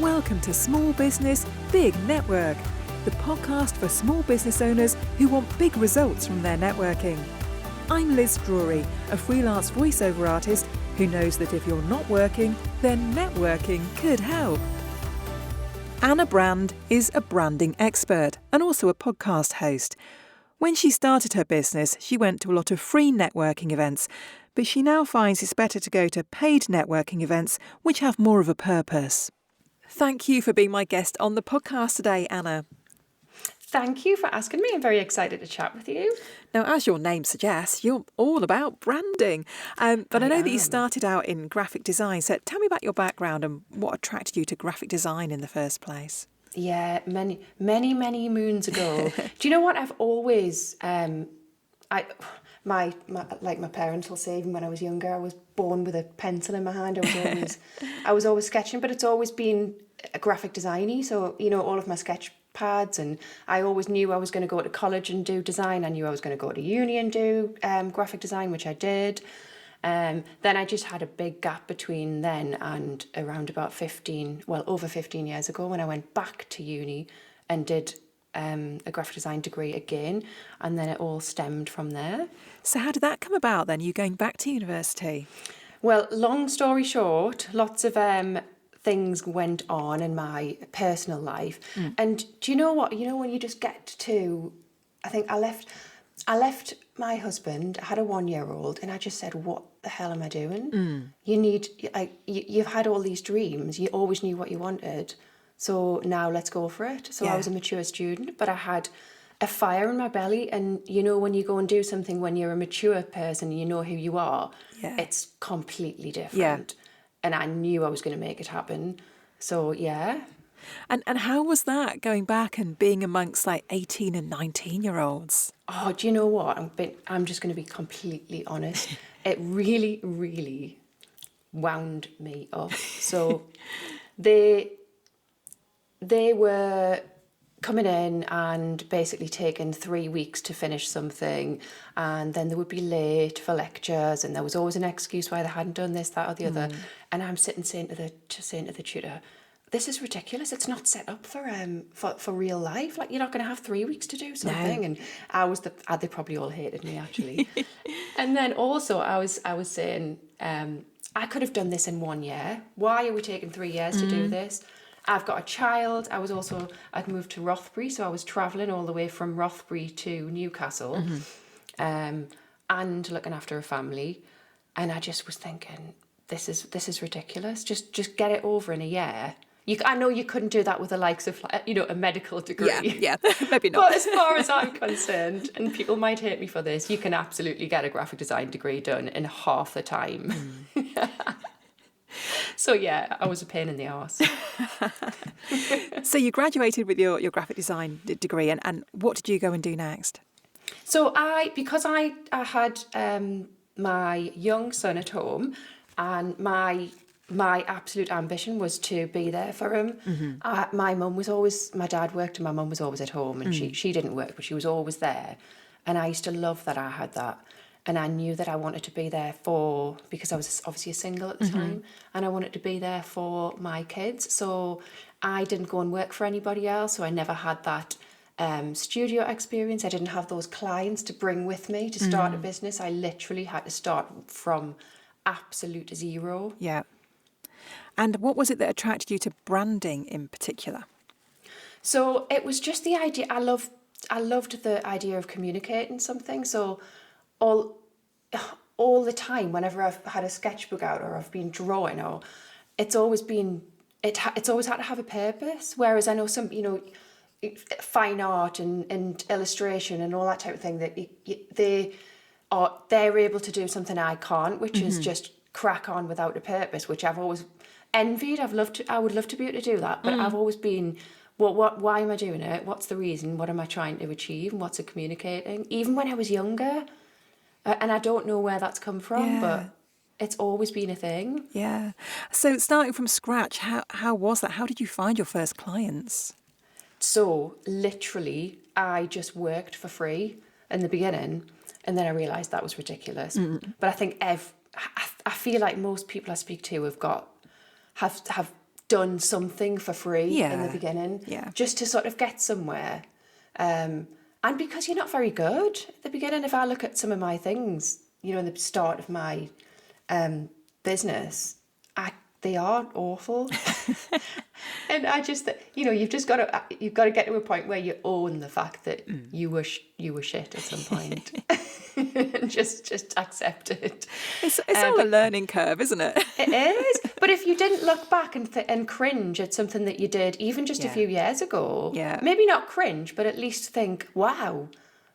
Welcome to Small Business, Big Network, the podcast for small business owners who want big results from their networking. I'm Liz Drury, a freelance voiceover artist who knows that if you're not working, then networking could help. Anna Brand is a branding expert and also a podcast host. When she started her business, she went to a lot of free networking events, but she now finds it's better to go to paid networking events which have more of a purpose. Thank you for being my guest on the podcast today, Anna. Thank you for asking me. I'm very excited to chat with you. Now, as your name suggests, you're all about branding. But I know that you started out in graphic design. So tell me about your background and what attracted you to graphic design in the first place. Yeah, many moons ago. Do you know what? I've always, my parents will say, even when I was younger, I was born with a pencil in my hand. I was always sketching, but it's always been a graphic designy. So, you know, all of my sketch pads, and I always knew I was going to go to college and do design. I knew I was going to go to uni and do graphic design, which I did. Then I just had a big gap between then and around about over 15 years ago, when I went back to uni and did a graphic design degree again, and then it all stemmed from there. So how did that come about then, you going back to university? Well, long story short, lots of things went on in my personal life. And do you know what? You know, when you just get to, I think I left my husband. I had a 1-year-old, and I just said, what the hell am I doing? You've had all these dreams. You always knew what you wanted. So now let's go for it. So I was a mature student, but I had a fire in my belly. And, you know, when you go and do something, when you're a mature person, you know who you are, it's completely different. Yeah. And I knew I was going to make it happen. So, yeah. And how was that, going back and being amongst like 18 and 19-year-olds? Oh, do you know what? I'm just going to be completely honest. It really, really wound me up. So they were coming in and basically taking 3 weeks to finish something, and then they would be late for lectures, and there was always an excuse why they hadn't done this, that or the other. And I'm saying to the tutor, this is ridiculous. It's not set up for real life. Like, you're not going to have 3 weeks to do something. No. And they probably all hated me, actually. And then also I was saying, I could have done this in 1 year. Why are we taking 3 years to do this? I've got a child. I'd moved to Rothbury, so I was travelling all the way from Rothbury to Newcastle, and looking after a family. And I just was thinking, this is ridiculous. Just get it over in a year. I know you couldn't do that with the likes of, you know, a medical degree. Yeah, maybe not. But as far as I'm concerned, and people might hate me for this, you can absolutely get a graphic design degree done in half the time. So, yeah, I was a pain in the arse. So you graduated with your graphic design degree, and what did you go and do next? So because I had my young son at home, and my absolute ambition was to be there for him. My dad worked and my mum was always at home, and she didn't work, but she was always there. And I used to love that I had that. And I knew that I wanted to be there because I was obviously a single at the time, and I wanted to be there for my kids. So I didn't go and work for anybody else. So I never had that studio experience. I didn't have those clients to bring with me to start a business. I literally had to start from absolute zero. Yeah. And what was it that attracted you to branding in particular? So it was just the idea. I loved the idea of communicating something. So all the time, whenever I've had a sketchbook out or I've been drawing, or it's always had to have a purpose. Whereas I know some, you know, fine art and illustration and all that type of thing, that they're able to do something I can't, which is just crack on without a purpose, which I've always envied. I would love to be able to do that, but I've always been, why am I doing it? What's the reason? What am I trying to achieve? And what's it communicating? Even when I was younger, and I don't know where that's come from, but it's always been a thing. Yeah. So starting from scratch, how was that? How did you find your first clients? So literally, I just worked for free in the beginning, and then I realised that was ridiculous. But I think I feel like most people I speak to have done something for free in the Yeah. beginning, Yeah. just to sort of get somewhere. And because you're not very good at the beginning, if I look at some of my things, you know, in the start of my business, they are awful. And I just, you know, you've got to get to a point where you own the fact that you were shit at some point, and just accept it. It's all a learning curve, isn't it? It is. But if you didn't look back and cringe at something that you did even just a few years ago, maybe not cringe, but at least think, wow,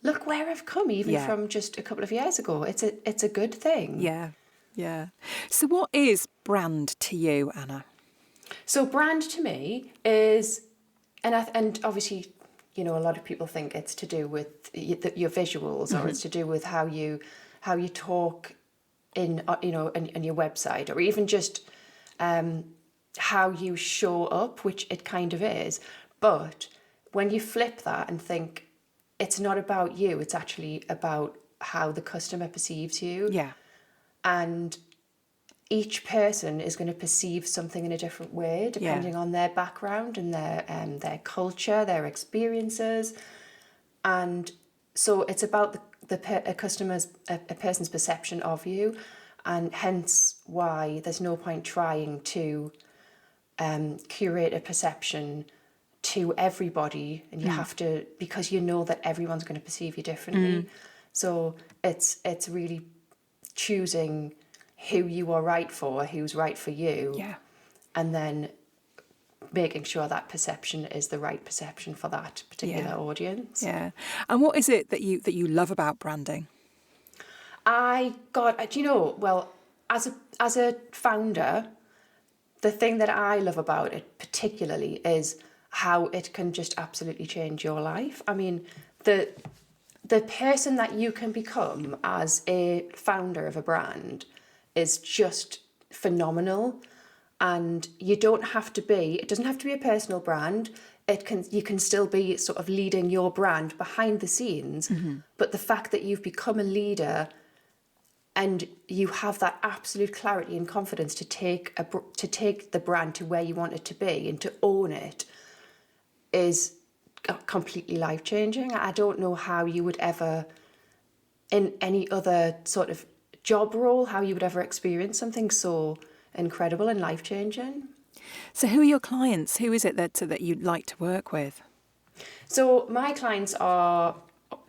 look where I've come, even from just a couple of years ago. It's a good thing. Yeah. Yeah. So what is brand to you, Anna? So brand to me is, and obviously, you know, a lot of people think it's to do with your visuals, or it's to do with how you talk in, you know, in your website, or even just how you show up, which it kind of is. But when you flip that and think it's not about you, it's actually about how the customer perceives you. Yeah. And each person is going to perceive something in a different way, depending on their background and their culture, their experiences. And so it's about a person's perception of you, and hence why there's no point trying to curate a perception to everybody, and you have to, because you know that everyone's going to perceive you differently. So it's really choosing who you are right for, who's right for you, and then making sure that perception is the right perception for that particular audience. Yeah. And what is it that you love about branding? Do you know, well, as a founder, the thing that I love about it particularly is how it can just absolutely change your life. I mean, the person that you can become as a founder of a brand is just phenomenal. And it doesn't have to be a personal brand. You can still be sort of leading your brand behind the scenes. But the fact that you've become a leader and you have that absolute clarity and confidence to take the brand to where you want it to be and to own it is completely life-changing. I don't know how you would ever, in any other sort of job role, how you would ever experience something so incredible and life-changing. So who are your clients? Who is it that you'd like to work with? So my clients are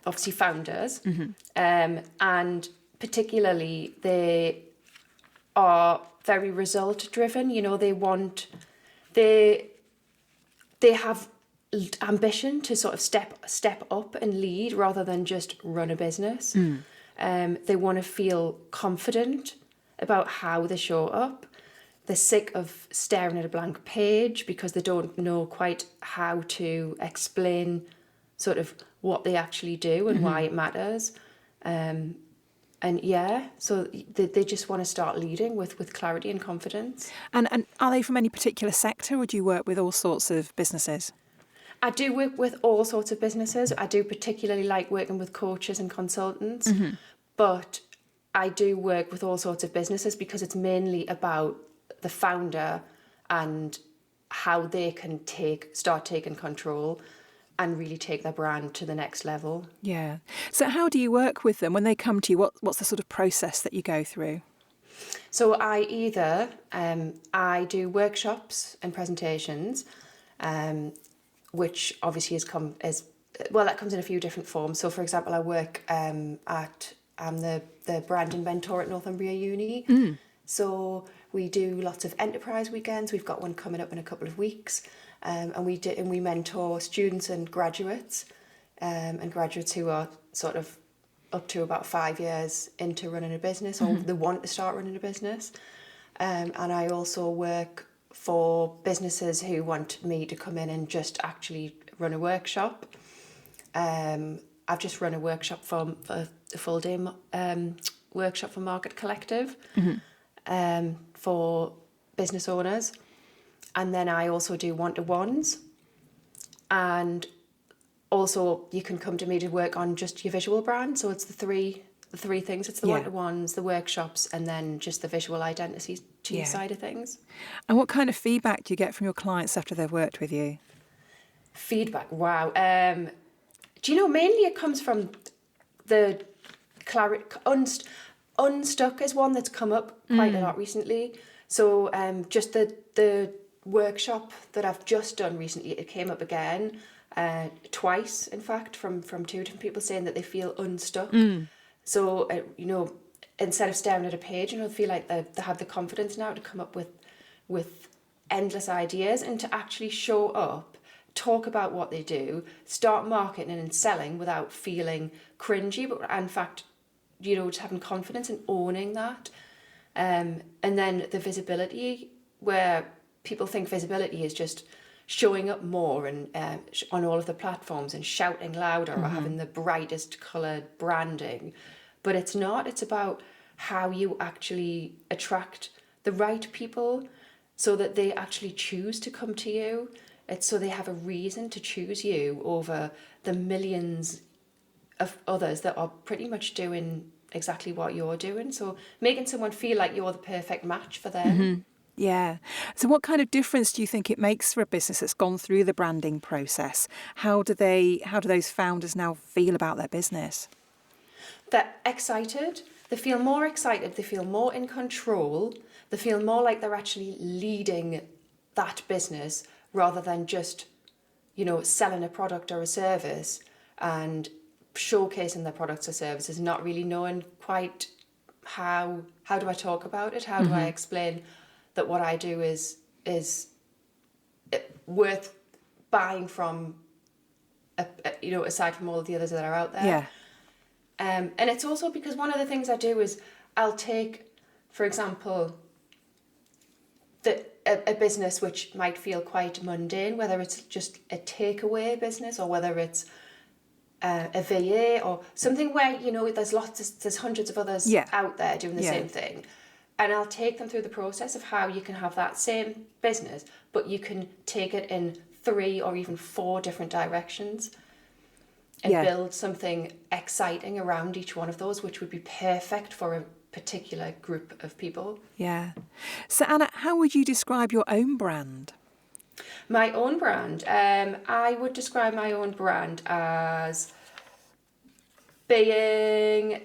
obviously founders, and particularly they are very result-driven. You know, they have ambition to sort of step up and lead rather than just run a business. They want to feel confident about how they show up. They're sick of staring at a blank page because they don't know quite how to explain sort of what they actually do and why it matters. So they just want to start leading with clarity and confidence. And are they from any particular sector, or do you work with all sorts of businesses? I do work with all sorts of businesses. I do particularly like working with coaches and consultants, but I do work with all sorts of businesses because it's mainly about the founder and how they can start taking control and really take their brand to the next level. Yeah. So how do you work with them when they come to you? What's the sort of process that you go through? So I do workshops and presentations, which obviously that comes in a few different forms. So for example, I work I'm the branding mentor at Northumbria Uni. So we do lots of enterprise weekends. We've got one coming up in a couple of weeks. And we mentor students and graduates who are sort of up to about 5 years into running a business, or they want to start running a business. And I also work for businesses who want me to come in and just actually run a workshop. I've just run a workshop for a full day workshop for Market Collective for business owners. And then I also do one-to-ones. And also you can come to me to work on just your visual brand. So it's the the three things. It's the one-to-ones, the workshops, and then just the visual identity side of things. And what kind of feedback do you get from your clients after they've worked with you? Feedback, wow. Do you know, mainly it comes from the clarity. Unstuck is one that's come up quite a lot recently. So just the workshop that I've just done recently, it came up again twice, in fact, from two different people saying that they feel unstuck. So, you know, instead of staring at a page, you know, feel like they have the confidence now to come up with endless ideas and to actually show up, talk about what they do, start marketing and selling without feeling cringy, but in fact, you know, just having confidence and owning that. And then the visibility, where people think visibility is just showing up more and on all of the platforms and shouting louder or having the brightest coloured branding. But it's not. It's about how you actually attract the right people so that they actually choose to come to you. It's so they have a reason to choose you over the millions of others that are pretty much doing exactly what you're doing. So making someone feel like you're the perfect match for them. Yeah. So what kind of difference do you think it makes for a business that's gone through the branding process? How do those founders now feel about their business? They're excited. They feel more excited. They feel more in control. They feel more like they're actually leading that business rather than just, you know, selling a product or a service and showcasing their products or services, not really knowing quite how do I talk about it? How do I explain that what I do is worth buying from, you know, aside from all of the others that are out there. Yeah. And it's also because one of the things I do is I'll take, for example, a business which might feel quite mundane, whether it's just a takeaway business or whether it's a VA or something where, you know, there's hundreds of others out there doing the same thing. And I'll take them through the process of how you can have that same business, but you can take it in 3 or even 4 different directions and build something exciting around each one of those, which would be perfect for a particular group of people. Yeah. So Anna, how would you describe your own brand? My own brand, I would describe my own brand as being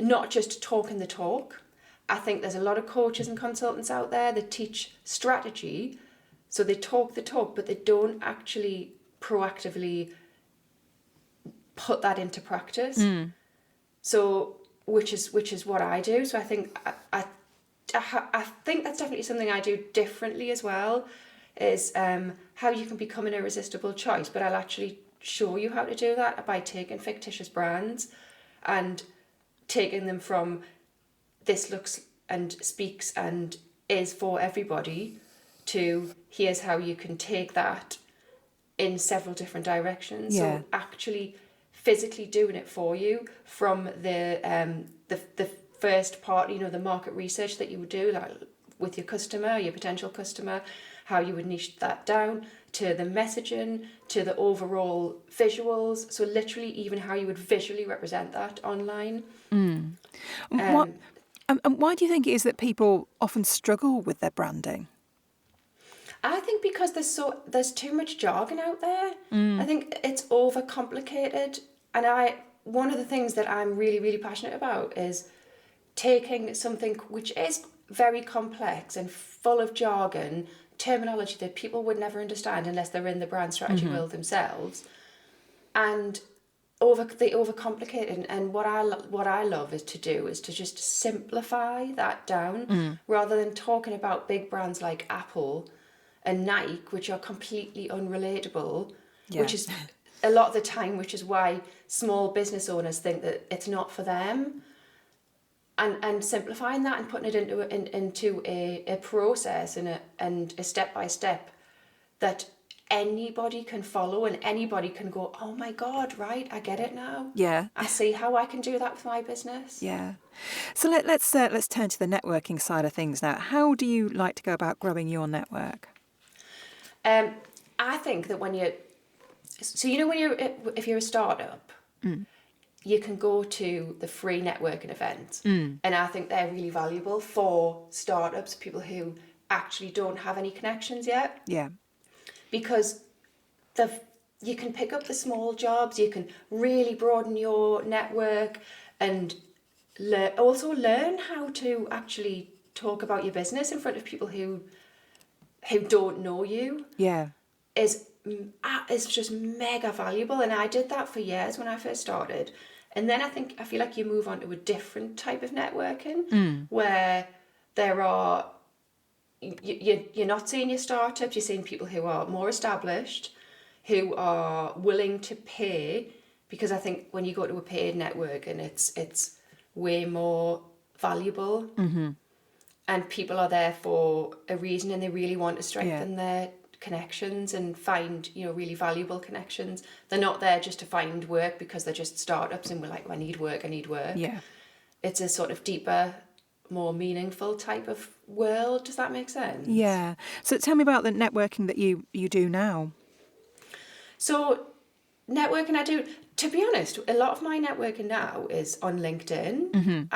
not just talking the talk. I think there's a lot of coaches and consultants out there that teach strategy, so they talk the talk, but they don't actually proactively put that into practice. So, which is what I do. So I think I think that's definitely something I do differently as well. Is how you can become an irresistible choice, but I'll actually show you how to do that by taking fictitious brands and taking them from this looks and speaks and is for everybody to here's how you can take that in several different directions. Yeah. So actually physically doing it for you from the first part, you know, the market research that you would do, like with your customer, your potential customer, how you would niche that down, to the messaging, to the overall visuals. So literally even how you would visually represent that online. And why do you think it is that people often struggle with their branding? I think because there's too much jargon out there. I think it's overcomplicated. And one of the things that I'm really, really passionate about is taking something which is very complex and full of jargon, terminology that people would never understand unless they're in the brand strategy world themselves, and they overcomplicate it. And what I love is to just simplify that down rather than talking about big brands like Apple and Nike, which are completely unrelatable, which is a lot of the time, which is why small business owners think that it's not for them. And simplifying that and putting it into a process and a step-by-step that anybody can follow and anybody can go, oh my God, right, I get it now. Yeah. I see how I can do that with my business. Yeah. So let's turn to the networking side of things now. How do you like to go about growing your network? I think that if you're a startup, you can go to the free networking events, and I think they're really valuable for startups, people who actually don't have any connections yet. Yeah. Because you can pick up the small jobs, you can really broaden your network, and also learn how to actually talk about your business in front of people who don't know you. Yeah. Is just mega valuable, and I did that for years when I first started. And then I feel like you move on to a different type of networking where there are you're not seeing your startups, you're seeing people who are more established, who are willing to pay, because I think when you go to a paid network and it's way more valuable, and people are there for a reason, and they really want to strengthen their connections and find really valuable connections. They're not there just to find work because they're just startups and we're like, I need work. Yeah. It's a sort of deeper, more meaningful type of world. Does that make sense? Yeah. So tell me about the networking that you do now. So networking, to be honest, a lot of my networking now is on LinkedIn.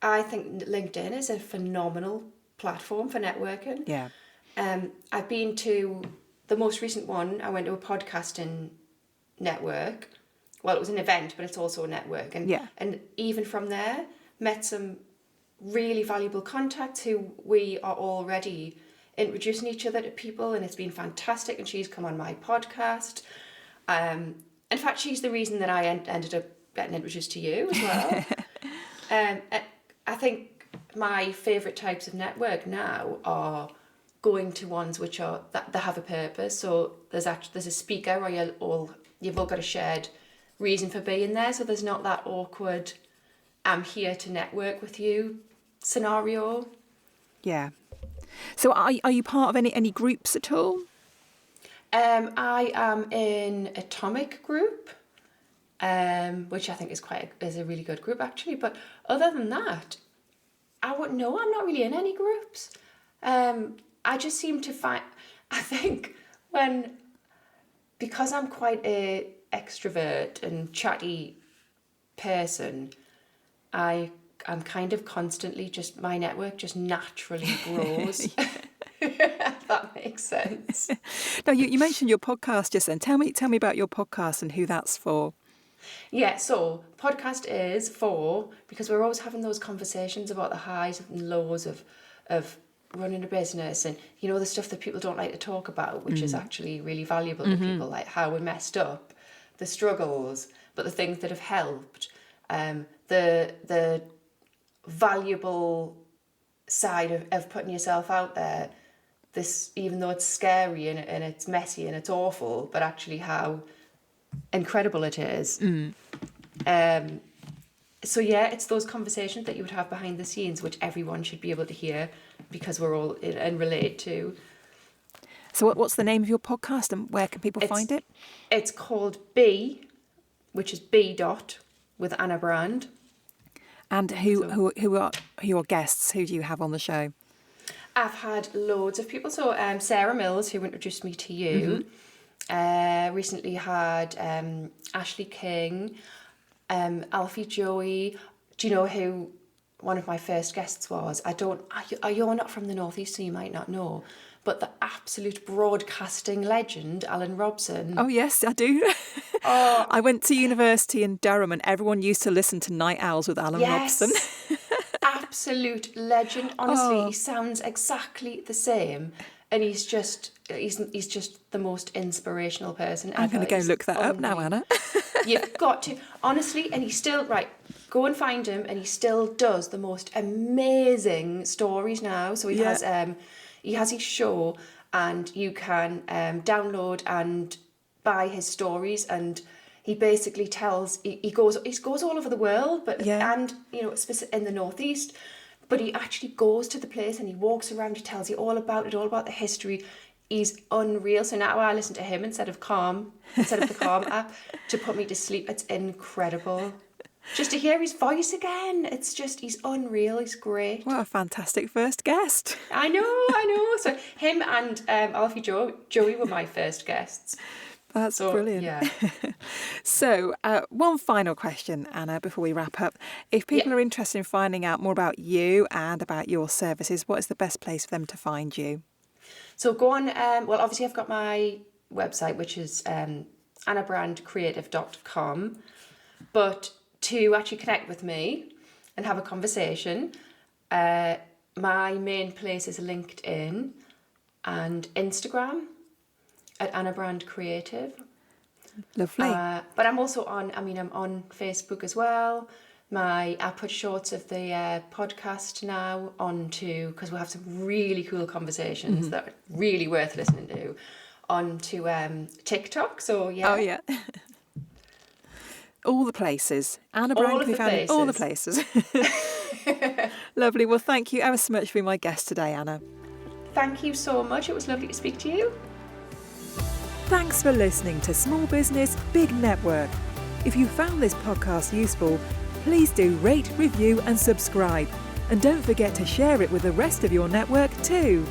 I think LinkedIn is a phenomenal platform for networking. Yeah. I've been to the most recent one. I went to a podcasting network. Well, it was an event, but it's also a network. And even from there, met some really valuable contacts who we are already introducing each other to people, and it's been fantastic. And she's come on my podcast. In fact, she's the reason that I ended up getting introduced to you as well. I think my favourite types of network now are going to ones which are that have a purpose. So there's a speaker, or you've all got a shared reason for being there. So there's not that awkward I'm here to network with you scenario. Yeah. So are you part of any groups at all? I am in Atomic Group, which I think is a really good group actually. But other than that, I'm not really in any groups. I just seem to find, I think because I'm quite a extrovert and chatty person, I'm kind of constantly my network just naturally grows. If that makes sense. Now, you mentioned your podcast just then. Tell me about your podcast and who that's for. Yeah, so podcast is because we're always having those conversations about the highs and lows of running a business, and the stuff that people don't like to talk about, which is actually really valuable to people, like how we messed up, the struggles, but the things that have helped, the valuable side of putting yourself out there. This, even though it's scary and it's messy and it's awful, but actually how incredible it is. So yeah, it's those conversations that you would have behind the scenes, which everyone should be able to hear because we're all and relate to. So what's the name of your podcast, and where can people find it? It's called B, which is B dot with Anna Brand. And who are your guests? Who do you have on the show? I've had loads of people. So Sarah Mills, who introduced me to you, recently had Ashley King, Alfie Joey. Do you know who one of my first guests was? You're not from the Northeast, so you might not know. But the absolute broadcasting legend, Alan Robson. Oh, yes, I do. I went to university in Durham, and everyone used to listen to Night Owls with Alan Robson. Absolute legend. Honestly, he sounds exactly the same. And he's just the most inspirational person ever. I'm going to go look that up now, Anna. You've got to. Honestly, and he's still, go and find him, and he still does the most amazing stories now. So he has his show, and you can download and buy his stories, and he basically tells, he goes all over the world, but and in the Northeast, but he actually goes to the place and he walks around, he tells you all about it, all about the history. He's unreal. So now I listen to him instead of the Calm app to put me to sleep. It's incredible. Just to hear his voice again, he's unreal, he's great. What a fantastic first guest. I know. So him and Alfie Joey were my first guests. That's brilliant. Yeah. So, one final question, Anna, before we wrap up. If people are interested in finding out more about you and about your services, what is the best place for them to find you? So go on, well, obviously I've got my website, which is annabrandcreative.com. But to actually connect with me and have a conversation, my main place is LinkedIn and Instagram at annabrandcreative. Lovely. But I'm also I'm on Facebook as well. I put shorts of the podcast now onto, because we'll have some really cool conversations that are really worth listening to, onto TikTok. So yeah. Oh yeah. All the places. Anna Brand can be found in all the places. Lovely. Well, thank you ever so much for being my guest today, Anna. Thank you so much. It was lovely to speak to you. Thanks for listening to Small Business, Big Network. If you found this podcast useful, please do rate, review and subscribe. And don't forget to share it with the rest of your network too.